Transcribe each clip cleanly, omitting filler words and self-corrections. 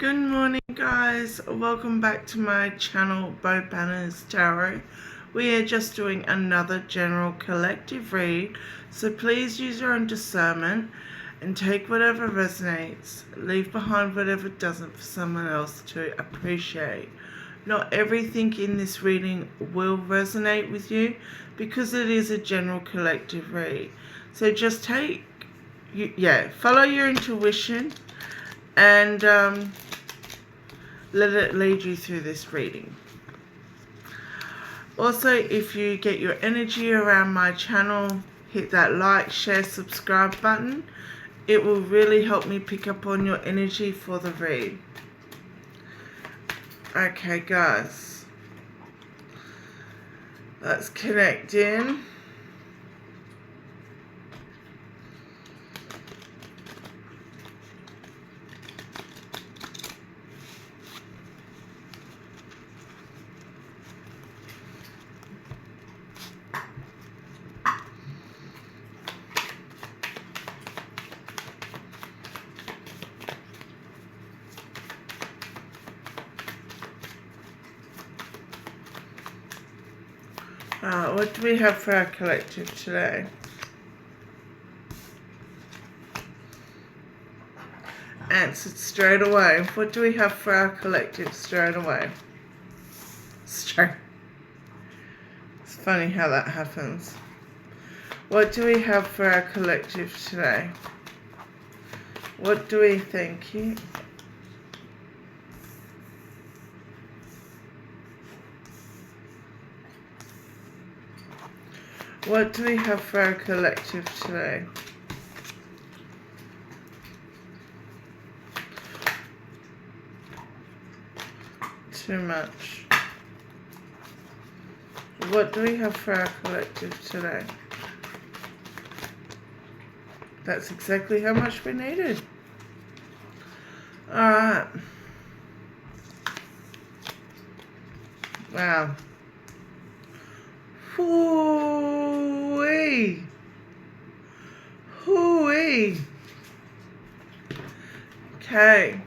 Good morning, guys. Welcome back to my channel, Bo Banners Tarot. We are just doing another general collective read, so please use your own discernment and take whatever resonates, leave behind whatever doesn't for someone else to appreciate. Not everything in this reading will resonate with you because it is a general collective read. So just follow your intuition and let it lead you through this reading. Also, if you get your energy around my channel, hit that like, share, subscribe button. It will really help me pick up on your energy for the read. Okay, guys, let's connect in. What do we have for our collective today? Answered straight away. What do we have for our collective straight away? Straight. It's funny how that happens. What do we have for our collective today? What do we think? What do we have for our collective today? Too much. What do we have for our collective today? That's exactly how much we needed. Alright. Wow. Hoo-wee. Hoo-wee. Okay.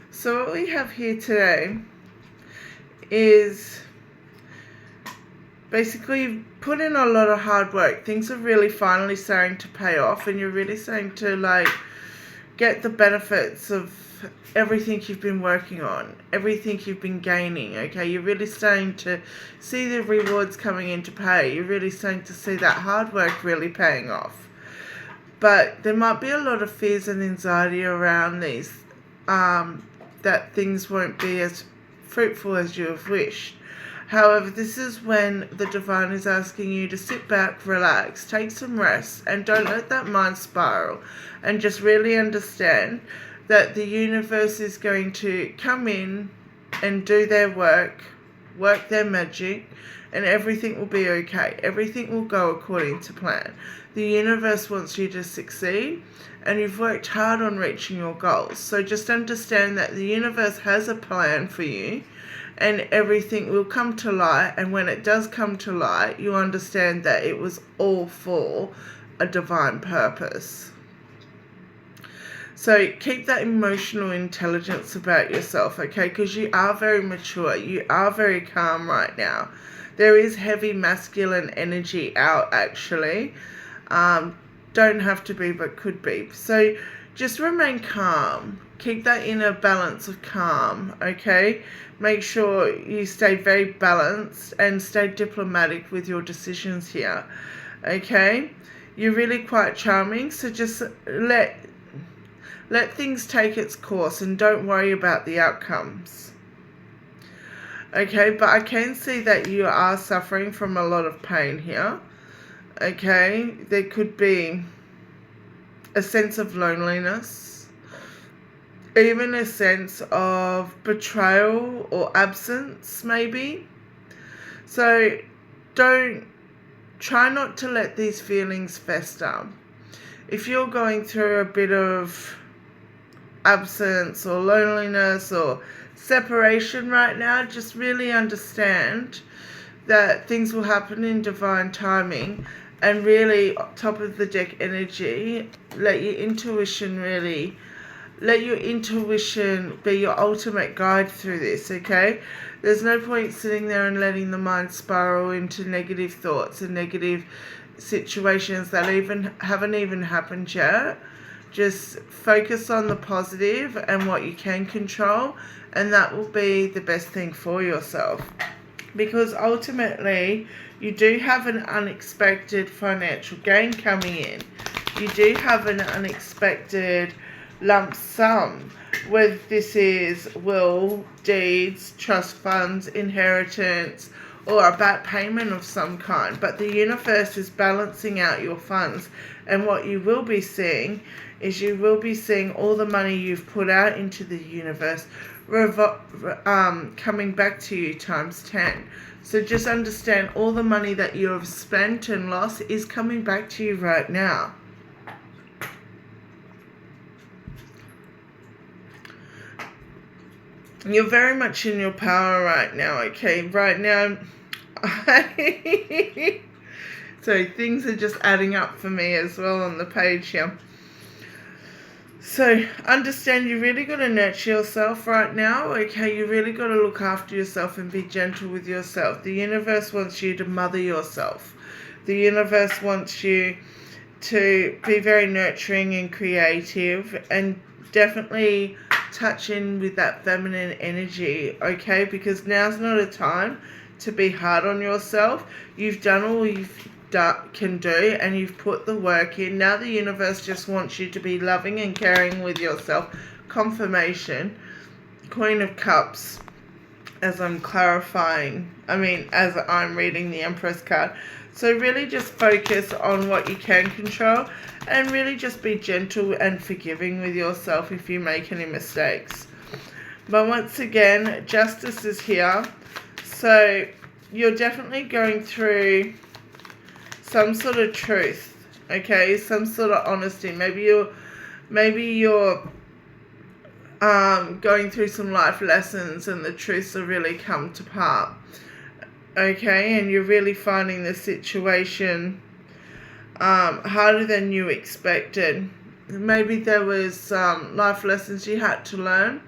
So what we have here today is basically you've put in a lot of hard work. Things are really finally starting to pay off and you're really starting to get the benefits of everything you've been working on, everything you've been gaining. Okay, you're really starting to see the rewards coming into play. You're really starting to see that hard work really paying off. But there might be a lot of fears and anxiety around these, that things won't be as fruitful as you have wished. However, this is when the divine is asking you to sit back, relax, take some rest, and don't let that mind spiral, and just really understand that the universe is going to come in and do their work their magic, and everything will be okay. Everything will go according to plan. The universe wants you to succeed, and you've worked hard on reaching your goals. So just understand that the universe has a plan for you, and everything will come to light. And when it does come to light, you understand that it was all for a divine purpose. So keep that emotional intelligence about yourself, okay? Because you are very mature. You are very calm right now. There is heavy masculine energy out, actually. Don't have to be, but could be. So just remain calm. Keep that inner balance of calm, okay? Make sure you stay very balanced and stay diplomatic with your decisions here, okay? You're really quite charming, so just let things take its course and don't worry about the outcomes. Okay, but I can see that you are suffering from a lot of pain here. Okay, there could be a sense of loneliness, even a sense of betrayal or absence maybe. So try not to let these feelings fester. If you're going through a bit of absence or loneliness or separation right now, just really understand that things will happen in divine timing, and really top of the deck energy, let your intuition really let your intuition be your ultimate guide through this, okay? There's no point sitting there and letting the mind spiral into negative thoughts and negative situations that haven't even happened yet. Just focus on the positive and what you can control, and that will be the best thing for yourself. Because ultimately, you do have an unexpected financial gain coming in. You do have an unexpected lump sum, whether this is will, deeds, trust funds, inheritance, or a back payment of some kind. But the universe is balancing out your funds, and what you will be seeing is you will be seeing all the money you've put out into the universe coming back to you times 10. So just understand, all the money that you have spent and lost is coming back to you right now. You're very much in your power right now, okay? Right now, so things are just adding up for me as well on the page here. So understand, you really got to nurture yourself right now, okay? You really got to look after yourself and be gentle with yourself. The universe wants you to mother yourself. The universe wants you to be very nurturing and creative, and definitely touch in with that feminine energy, okay? Because now's not a time to be hard on yourself. You've done all you can do, and you've put the work in. Now the universe just wants you to be loving and caring with yourself. Confirmation, Queen of Cups, as I'm as I'm reading the Empress card. So really just focus on what you can control, and really just be gentle and forgiving with yourself if you make any mistakes. But once again, Justice is here. So you're definitely going through some sort of truth, okay? Some sort of honesty. Maybe you're going through some life lessons, and the truths have really come to part. Okay, and you're really finding the situation harder than you expected. Maybe there was life lessons you had to learn.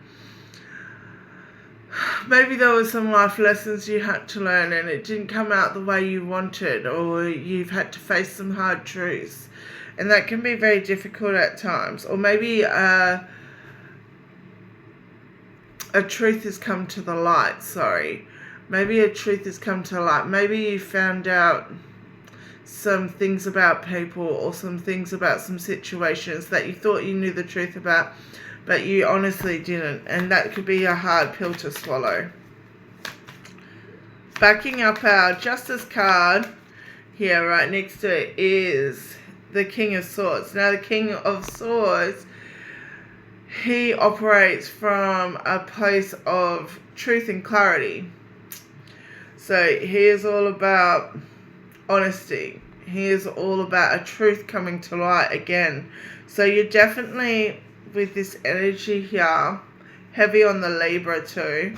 Maybe there were some life lessons you had to learn and it didn't come out the way you wanted, or you've had to face some hard truths. And that can be very difficult at times. Or maybe a truth has come to the light, Maybe a truth has come to light. Maybe you found out some things about people, or some things about some situations that you thought you knew the truth about, but you honestly didn't. And that could be a hard pill to swallow. Backing up our Justice card here, right next to it, is the King of Swords. Now the King of Swords, he operates from a place of truth and clarity. So he is all about honesty. He is all about a truth coming to light again. So you're definitely, with this energy here, heavy on the Libra too.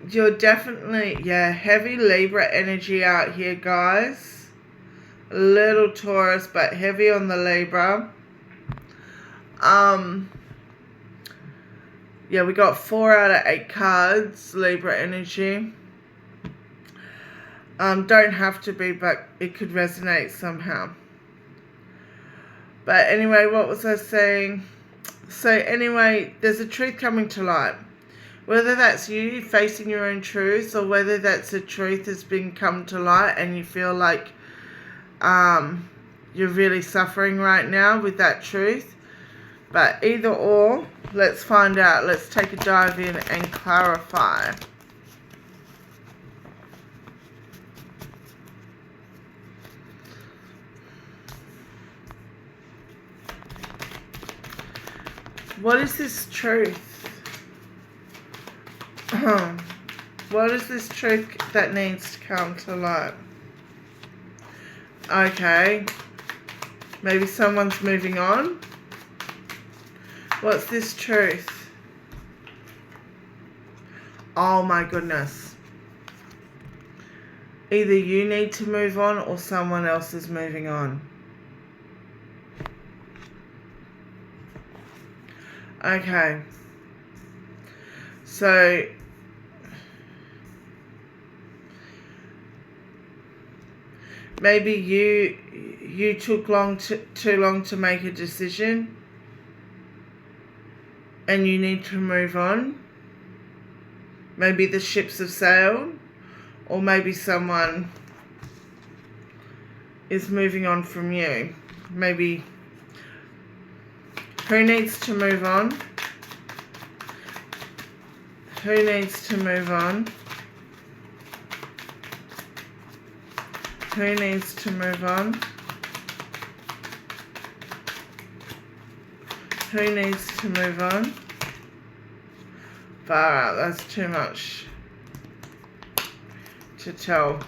You're definitely, heavy Libra energy out here, guys. A little Taurus, but heavy on the Libra. We got 4 out of 8 cards, Libra energy. Don't have to be, but it could resonate somehow. But anyway, what was I saying? So anyway, there's a truth coming to light. Whether that's you facing your own truth, or whether that's a truth that's been come to light and you feel like you're really suffering right now with that truth. But either or, let's find out. Let's take a dive in and clarify. What is this truth? What is this truth that needs to come to light? Okay. Maybe someone's moving on. What's this truth? Oh my goodness. Either you need to move on, or someone else is moving on. Okay. So maybe you took too long to make a decision, and you need to move on. Maybe the ships have sailed, or maybe someone is moving on from you. Maybe who needs to move on? Who needs to move on? Who needs to move on? Who needs to move on? Far out, that's too much to tell.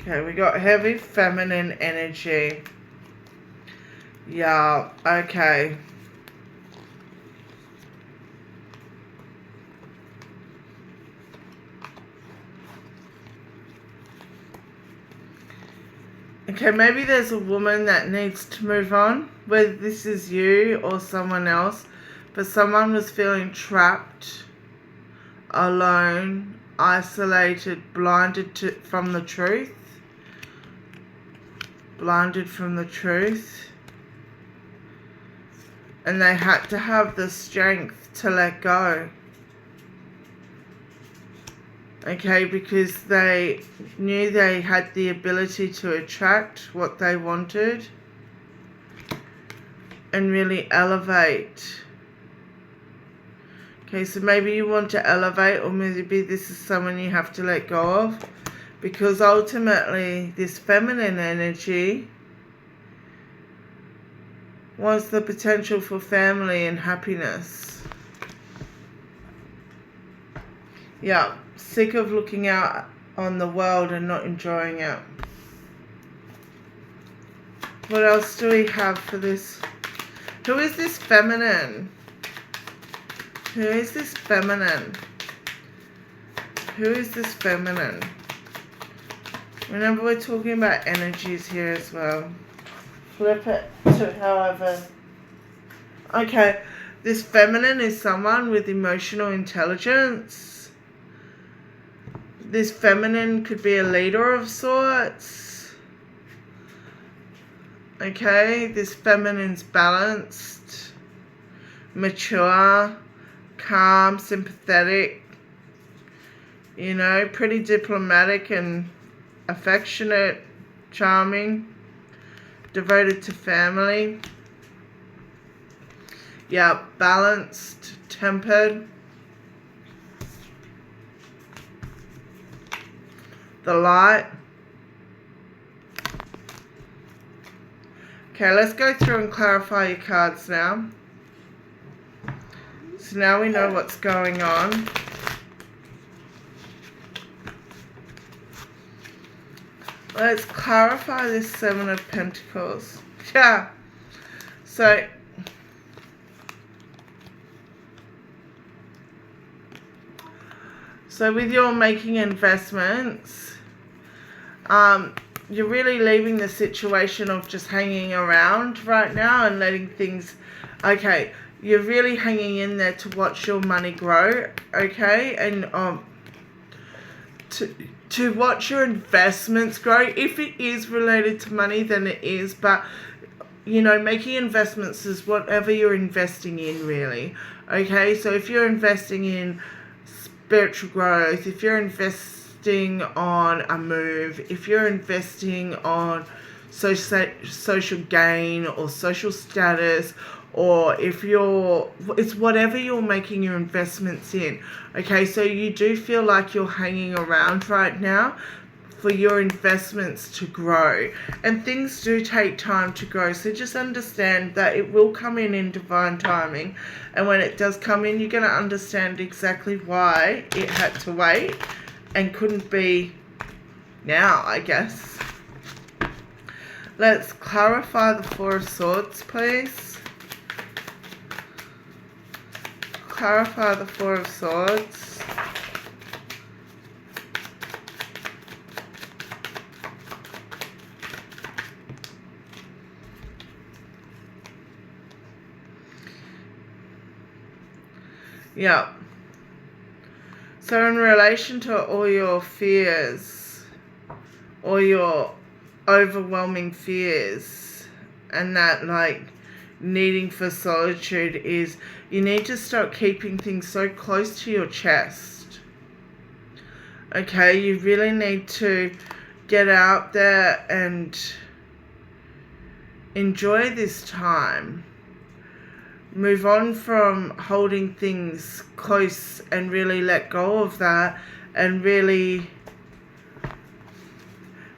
Okay, we got heavy feminine energy. Yeah, okay. Okay, maybe there's a woman that needs to move on, whether this is you or someone else, but someone was feeling trapped, alone, isolated, blinded from the truth. Blinded from the truth. And they had to have the strength to let go. Okay, because they knew they had the ability to attract what they wanted and really elevate. Okay, so maybe you want to elevate, or maybe this is someone you have to let go of, because ultimately this feminine energy wants the potential for family and happiness. Yeah, sick of looking out on the world and not enjoying it. What else do we have for this? Who is this feminine? Who is this feminine? Who is this feminine? Remember, we're talking about energies here as well. Flip it to however. Okay, this feminine is someone with emotional intelligence. This feminine could be a leader of sorts. Okay, this feminine's balanced, mature, calm, sympathetic, you know, pretty diplomatic and affectionate, charming, devoted to family. Yeah, balanced, tempered. The light. Okay, let's go through and clarify your cards now. So now we know what's going on. Let's clarify this Seven of Pentacles. Yeah. So with your making investments, you're really leaving the situation of just hanging around right now and letting things, okay, you're really hanging in there to watch your money grow, okay, and to watch your investments grow. If it is related to money, then it is, but you know, making investments is whatever you're investing in, really, okay? So if you're investing in spiritual growth, if you're investing on a move, if you're investing on social gain or social status, or if it's whatever you're making your investments in, okay? So you do feel like you're hanging around right now for your investments to grow, and things do take time to grow, so just understand that it will come in divine timing, and when it does come in, you're going to understand exactly why it had to wait and couldn't be now, I guess. Let's clarify the Four of Swords, please. Clarify the Four of Swords. Yeah. So in relation to all your fears, all your overwhelming fears, and that like needing for solitude, is you need to start keeping things so close to your chest. Okay, you really need to get out there and enjoy this time. Move on from holding things close and really let go of that, and really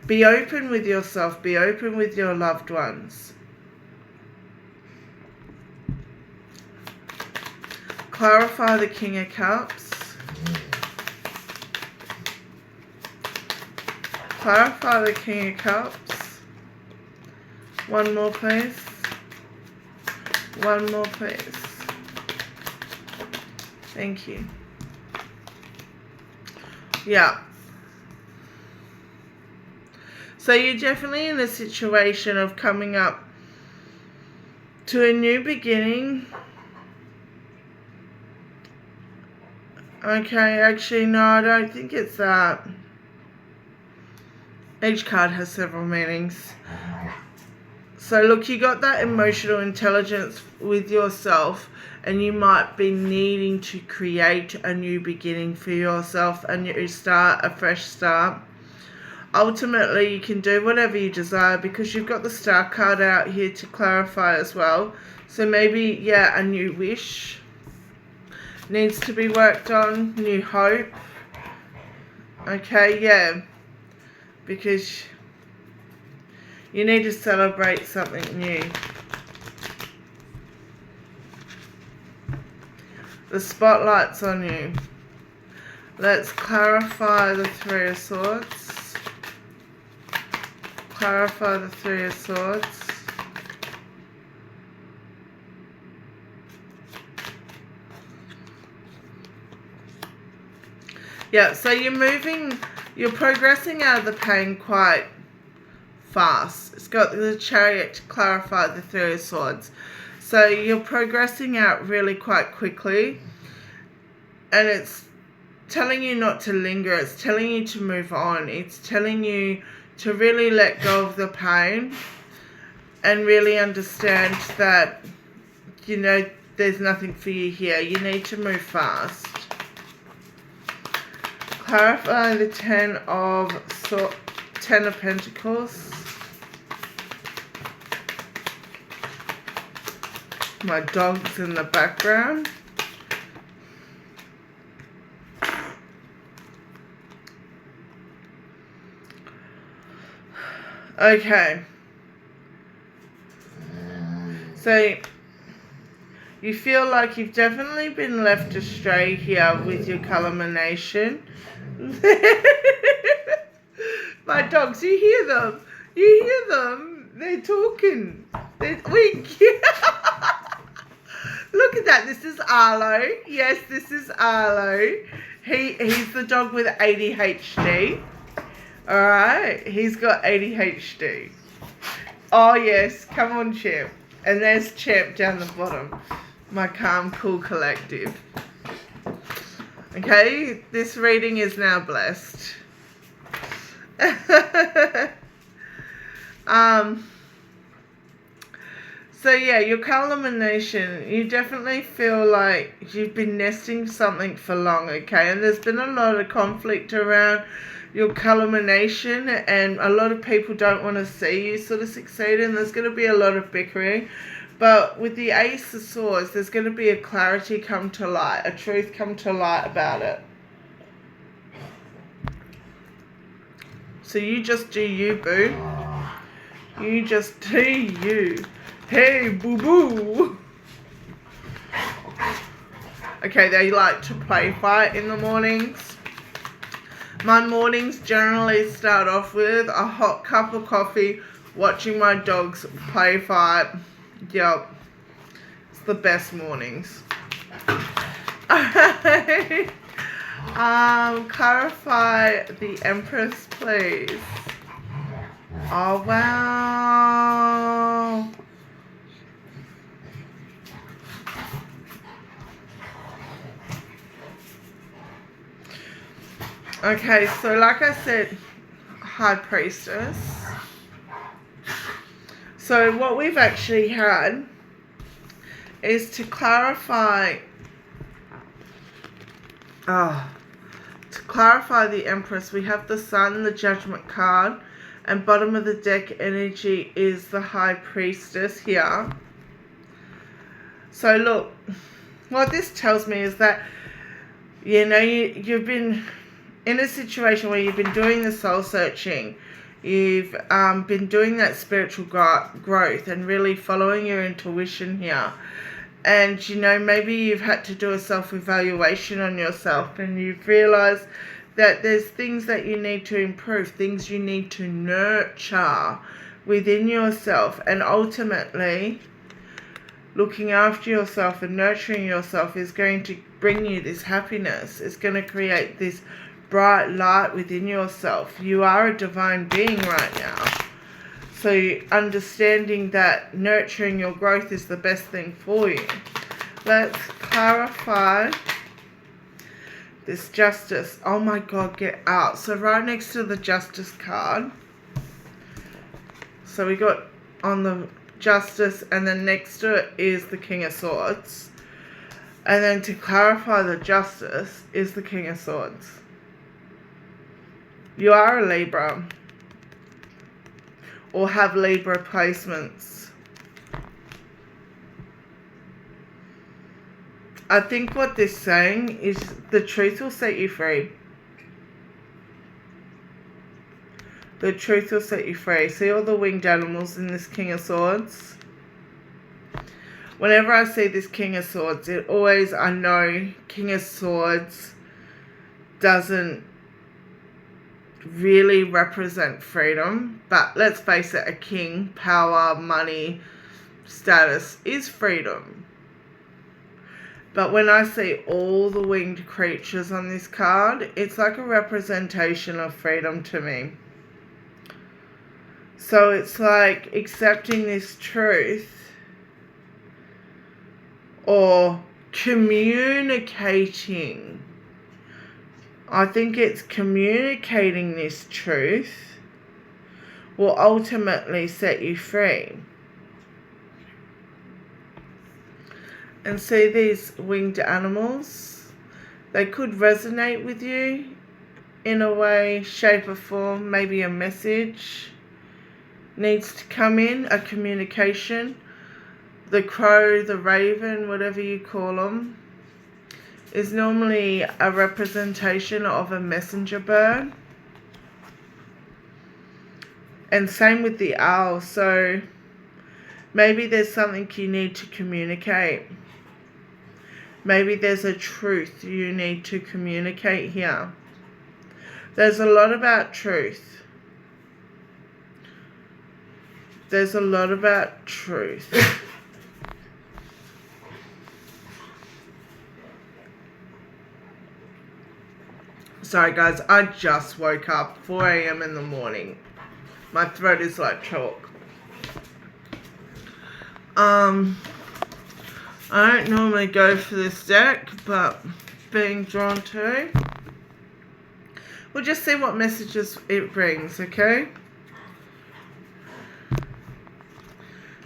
be open with yourself, be open with your loved ones. Clarify the King of Cups. Clarify the King of Cups. One more, please. One more, please. Thank you. Yeah. So you're definitely in a situation of coming up to a new beginning. Okay, actually, no, I don't think it's that. Each card has several meanings. So look, you got that emotional intelligence with yourself, and you might be needing to create a new beginning for yourself, a new start, a fresh start. Ultimately, you can do whatever you desire because you've got the Star card out here to clarify as well. So maybe, yeah, a new wish needs to be worked on, new hope. Okay, yeah, because you need to celebrate something new. The spotlight's on you. Let's clarify the Three of Swords. Clarify the Three of Swords. Yeah, so you're progressing out of the pain quite fast. It's got the Chariot to clarify the Three of Swords. So you're progressing out really quite quickly, and it's telling you not to linger. It's telling you to move on. It's telling you to really let go of the pain and really understand that, you know, there's nothing for you here. You need to move fast. Clarify the Ten of Pentacles. My dog's in the background. Okay. So you feel like you've definitely been left astray here with your culmination. My dogs, you hear them? You hear them? They're talking. Look at that. This is Arlo. Yes, this is Arlo. He's the dog with ADHD. Alright, he's got ADHD. Oh yes, come on Champ. And there's Champ down the bottom. My calm, cool collective. Okay, this reading is now blessed. So yeah, your culmination, you definitely feel like you've been nesting something for long, okay? And there's been a lot of conflict around your culmination, and a lot of people don't want to see you sort of succeed, and there's going to be a lot of bickering. But with the Ace of Swords, there's going to be a clarity come to light, a truth come to light about it. So you just do you, boo. You just do you. Hey, boo-boo. Okay, they like to play fight in the mornings. My mornings generally start off with a hot cup of coffee, watching my dogs play fight. Yep. It's the best mornings. Clarify the Empress, please. Oh, wow. Okay, so like I said, High Priestess. So what we've actually had is to clarify the Empress. We have the Sun, the Judgment card, and bottom of the deck energy is the High Priestess here. So look, what this tells me is that, you know, you've been in a situation where you've been doing the soul searching. You've been doing that spiritual growth and really following your intuition here. And, you know, maybe you've had to do a self-evaluation on yourself, and you've realised that there's things that you need to improve, things you need to nurture within yourself. And ultimately, looking after yourself and nurturing yourself is going to bring you this happiness. It's going to create this bright light within yourself. You are a divine being right now. So understanding that nurturing your growth is the best thing for you. Let's clarify this Justice. Oh my God, get out. So right next to the Justice card. So we got on the Justice, and then next to it is the King of Swords. And then to clarify the Justice is the King of Swords. You are a Libra, or have Libra placements. I think what this is saying is the truth will set you free. The truth will set you free. See all the winged animals in this King of Swords? Whenever I see this King of Swords, it always, I know King of Swords doesn't really represent freedom, but let's face it, a king, power, money, status is freedom. But when I see all the winged creatures on this card, it's like a representation of freedom to me. So it's like accepting this truth, or communicating. I think it's communicating this truth will ultimately set you free. And see these winged animals? They could resonate with you in a way, shape or form. Maybe a message needs to come in, a communication. The crow, the raven, whatever you call them, is normally a representation of a messenger bird. And same with the owl. So maybe there's something you need to communicate. Maybe there's a truth you need to communicate here. There's a lot about truth. There's a lot about truth. Sorry guys, I just woke up, 4 a.m. in the morning. My throat is like chalk. I don't normally go for this deck, but being drawn to, we'll just see what messages it brings, okay?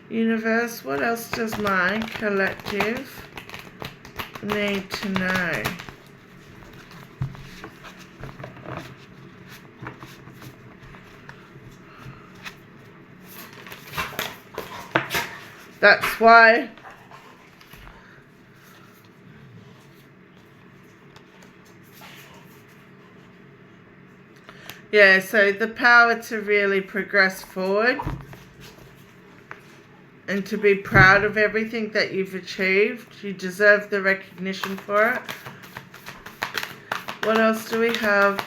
Universe, what else does my collective need to know? That's why so the power to really progress forward and to be proud of everything that you've achieved. You deserve the recognition for it. What else do we have?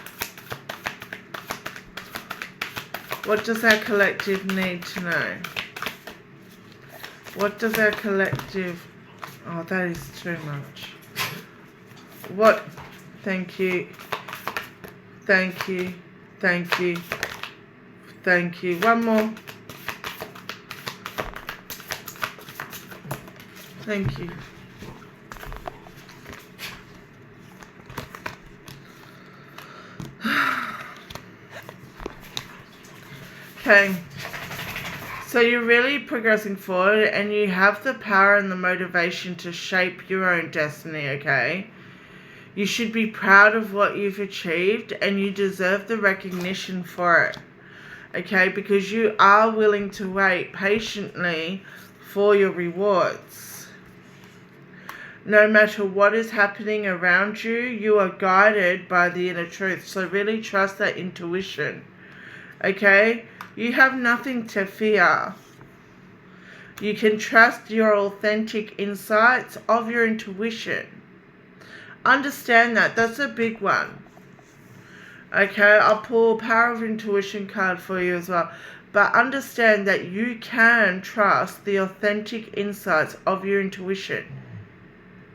What does our collective need to know? What does our collective... Oh, that is too much. What? Thank you. Thank you. Thank you. Thank you. One more. Thank you. Okay. So you're really progressing forward and you have the power and the motivation to shape your own destiny, okay? You should be proud of what you've achieved and you deserve the recognition for it, okay? Because you are willing to wait patiently for your rewards. No matter what is happening around you, you are guided by the inner truth. So really trust that intuition, okay? You have nothing to fear. You can trust your authentic insights of your intuition. Understand that. That's a big one. Okay, I'll pull Power of Intuition card for you as well. But understand that you can trust the authentic insights of your intuition.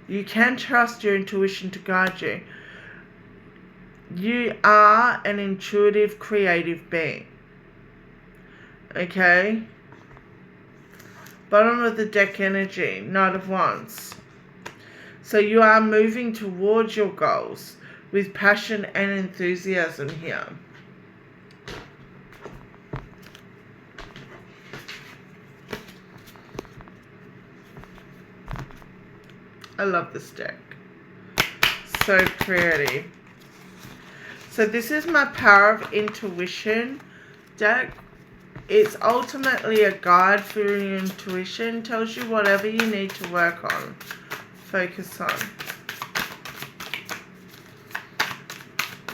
You can trust your intuition to guide you. You are an intuitive, creative being. Okay? Bottom of the deck energy, Knight of Wands. So you are moving towards your goals with passion and enthusiasm here. I love this deck. So pretty. So this is my Power of Intuition deck. It's ultimately a guide for your intuition. Tells you whatever you need to work on. Focus on.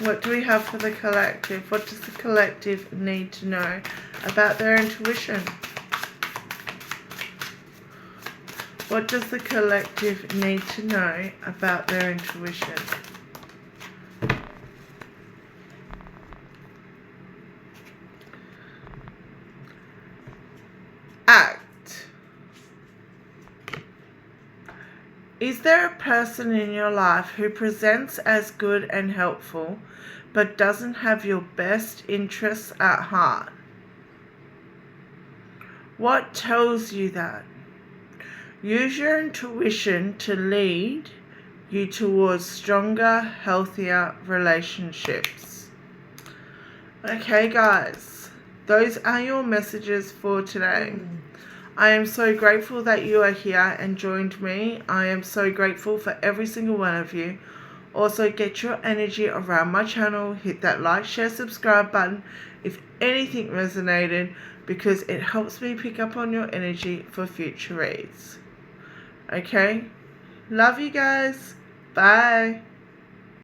What do we have for the collective? What does the collective need to know about their intuition? What does the collective need to know about their intuition? Act. Is there a person in your life who presents as good and helpful but doesn't have your best interests at heart? What tells you that? Use your intuition to lead you towards stronger, healthier relationships. Okay, guys, those are your messages for today. I am so grateful that you are here and joined me. I am so grateful for every single one of you. Also, get your energy around my channel. Hit that like, share, subscribe button if anything resonated, because it helps me pick up on your energy for future reads. Okay? Love you guys. Bye.